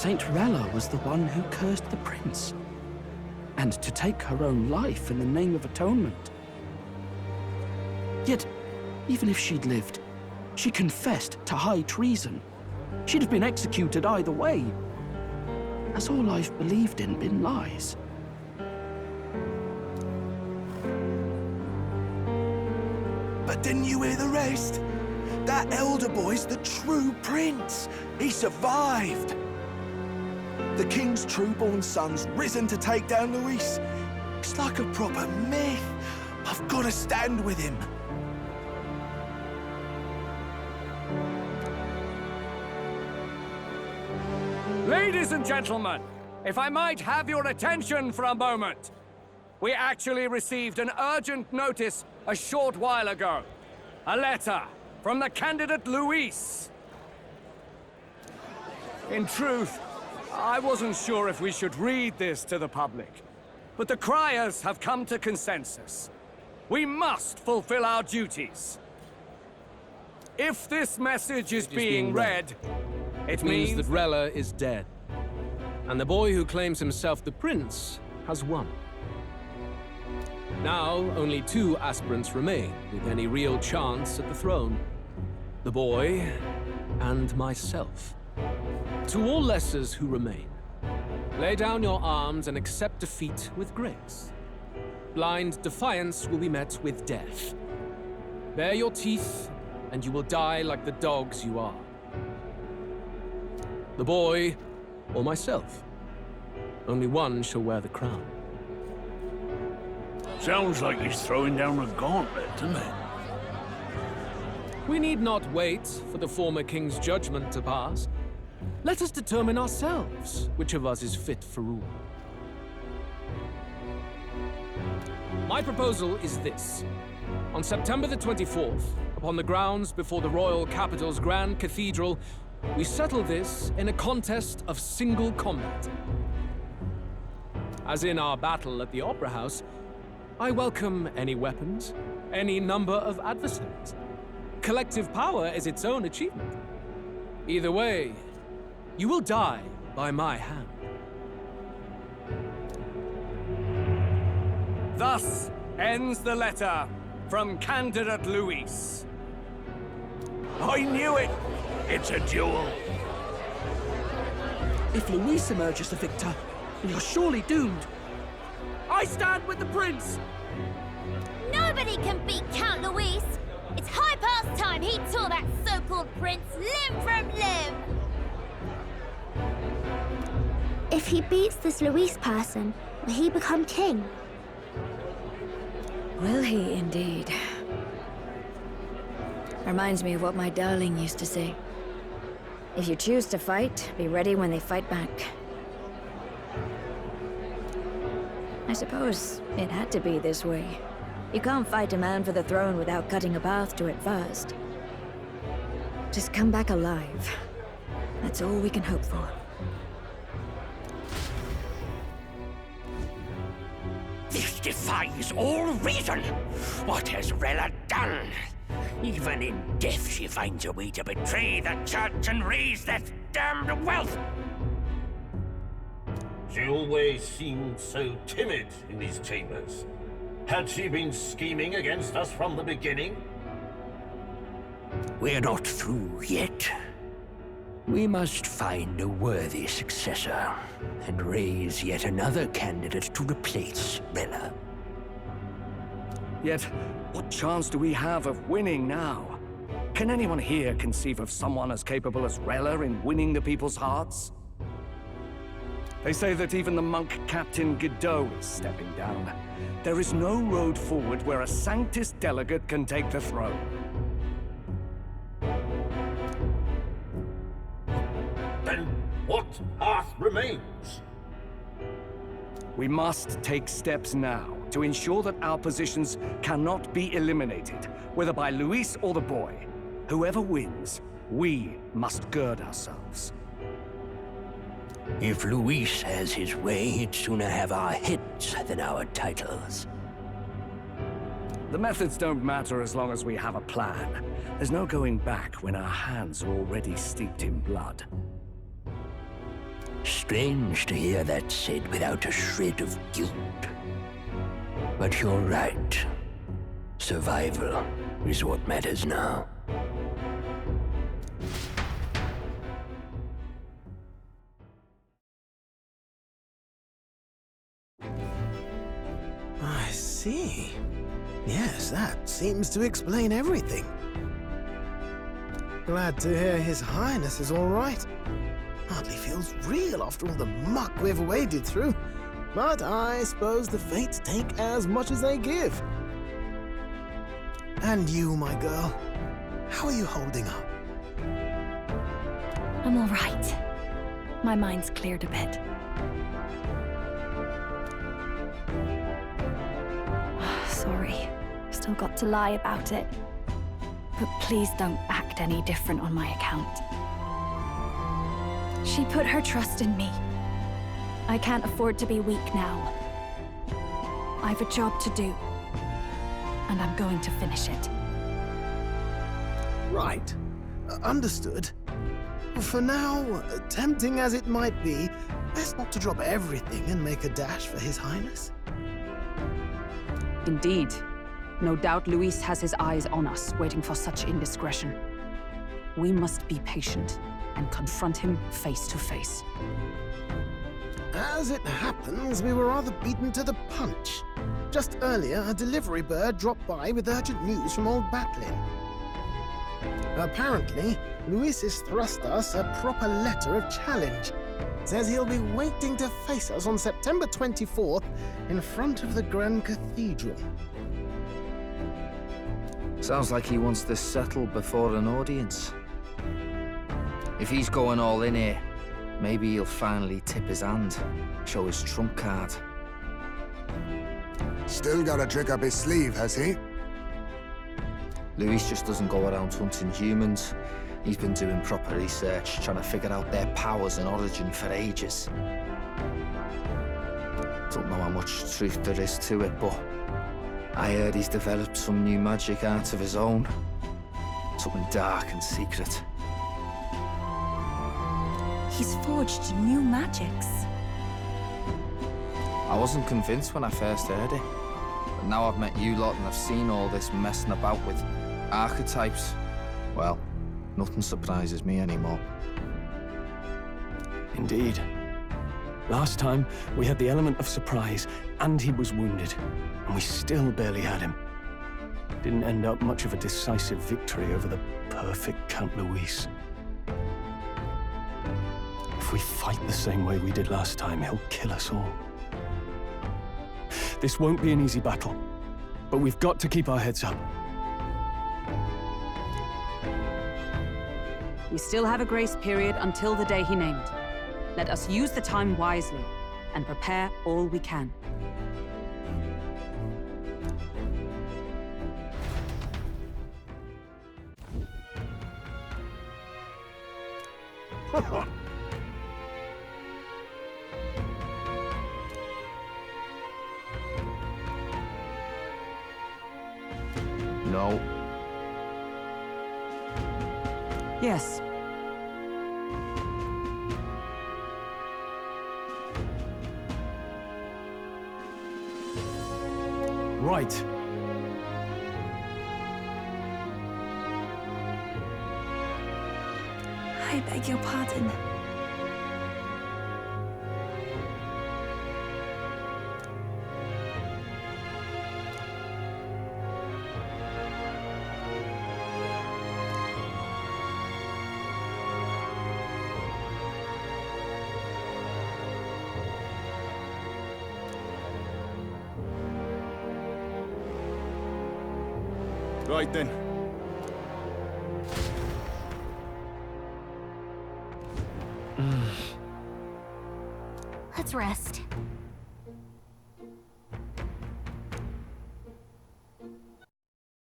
Saint Rella was the one who cursed the prince. And to take her own life in the name of atonement. Yet, even if she'd lived, she confessed to high treason. She'd have been executed either way. Has all I've believed in been lies? But didn't you hear the rest? That elder boy's the true prince. He survived. The king's true-born son's risen to take down Luis. It's like a proper myth. I've got to stand with him. Ladies and gentlemen, if I might have your attention for a moment. We actually received an urgent notice a short while ago. A letter from the candidate Luis. In truth, I wasn't sure if we should read this to the public, but the criers have come to consensus. We must fulfill our duties. If this message is being read, it means that Rella is dead, and the boy who claims himself the prince has won. Now, only 2 aspirants remain with any real chance at the throne. The boy and myself. To all lessers who remain, lay down your arms and accept defeat with grace. Blind defiance will be met with death. Bare your teeth, and you will die like the dogs you are. The boy, or myself. Only one shall wear the crown. Sounds like he's throwing down a gauntlet, doesn't it? We need not wait for the former king's judgment to pass. Let us determine ourselves which of us is fit for rule. My proposal is this. On September the 24th, upon the grounds before the royal capital's grand cathedral, we settle this in a contest of single combat. As in our battle at the Opera House, I welcome any weapons, any number of adversaries. Collective power is its own achievement. Either way, you will die by my hand. Thus ends the letter from candidate Luis. I knew it! It's a duel. If Luis emerges the victor, we are surely doomed. I stand with the prince! Nobody can beat Count Luis! It's high past time he tore that so-called prince limb from limb! If he beats this Luis person, will he become king? Will he indeed? Reminds me of what my darling used to say. If you choose to fight, be ready when they fight back. I suppose it had to be this way. You can't fight a man for the throne without cutting a path to it first. Just come back alive. That's all we can hope for. This defies all reason! What has Rella done? Even in death she finds a way to betray the church and raise that damned wealth! She always seemed so timid in these chambers. Had she been scheming against us from the beginning? We're not through yet. We must find a worthy successor, and raise yet another candidate to replace Rella. Yet, what chance do we have of winning now? Can anyone here conceive of someone as capable as Rella in winning the people's hearts? They say that even the monk Captain Godot is stepping down. There is no road forward where a Sanctus delegate can take the throne. Then what path remains? We must take steps now to ensure that our positions cannot be eliminated, whether by Luis or the boy. Whoever wins, we must gird ourselves. If Luis has his way, he'd sooner have our heads than our titles. The methods don't matter as long as we have a plan. There's no going back when our hands are already steeped in blood. Strange to hear that said without a shred of guilt. But you're right. Survival is what matters now. I see. Yes, that seems to explain everything. Glad to hear His Highness is all right. Hardly feels real after all the muck we've waded through. But I suppose the fates take as much as they give. And you, my girl, how are you holding up? I'm all right. My mind's cleared a bit. Sorry. Still got to lie about it. But please don't act any different on my account. She put her trust in me. I can't afford to be weak now. I've a job to do. And I'm going to finish it. Right. Understood. For now, tempting as it might be, best not to drop everything and make a dash for His Highness. Indeed. No doubt Luis has his eyes on us, waiting for such indiscretion. We must be patient and confront him face to face. As it happens, we were rather beaten to the punch. Just earlier, a delivery bird dropped by with urgent news from Old Batlin. Apparently, Luis has thrust us a proper letter of challenge. Says he'll be waiting to face us on September 24th in front of the Grand Cathedral. Sounds like he wants this settled before an audience. If he's going all in here, maybe he'll finally tip his hand, show his trump card. Still got a trick up his sleeve, has he? Luis just doesn't go around hunting humans. He's been doing proper research, trying to figure out their powers and origin for ages. Don't know how much truth there is to it, but I heard he's developed some new magic art of his own. Something dark and secret. He's forged new magics. I wasn't convinced when I first heard it. But now I've met you lot and I've seen all this messing about with archetypes. Well, nothing surprises me anymore. Indeed. Last time, we had the element of surprise, and he was wounded, and we still barely had him. Didn't end up much of a decisive victory over the perfect Count Luis. If we fight the same way we did last time, he'll kill us all. This won't be an easy battle, but we've got to keep our heads up. We still have a grace period until the day he named. Let us use the time wisely and prepare all we can. No. Yes. Right. I beg your pardon. Right then. Let's rest.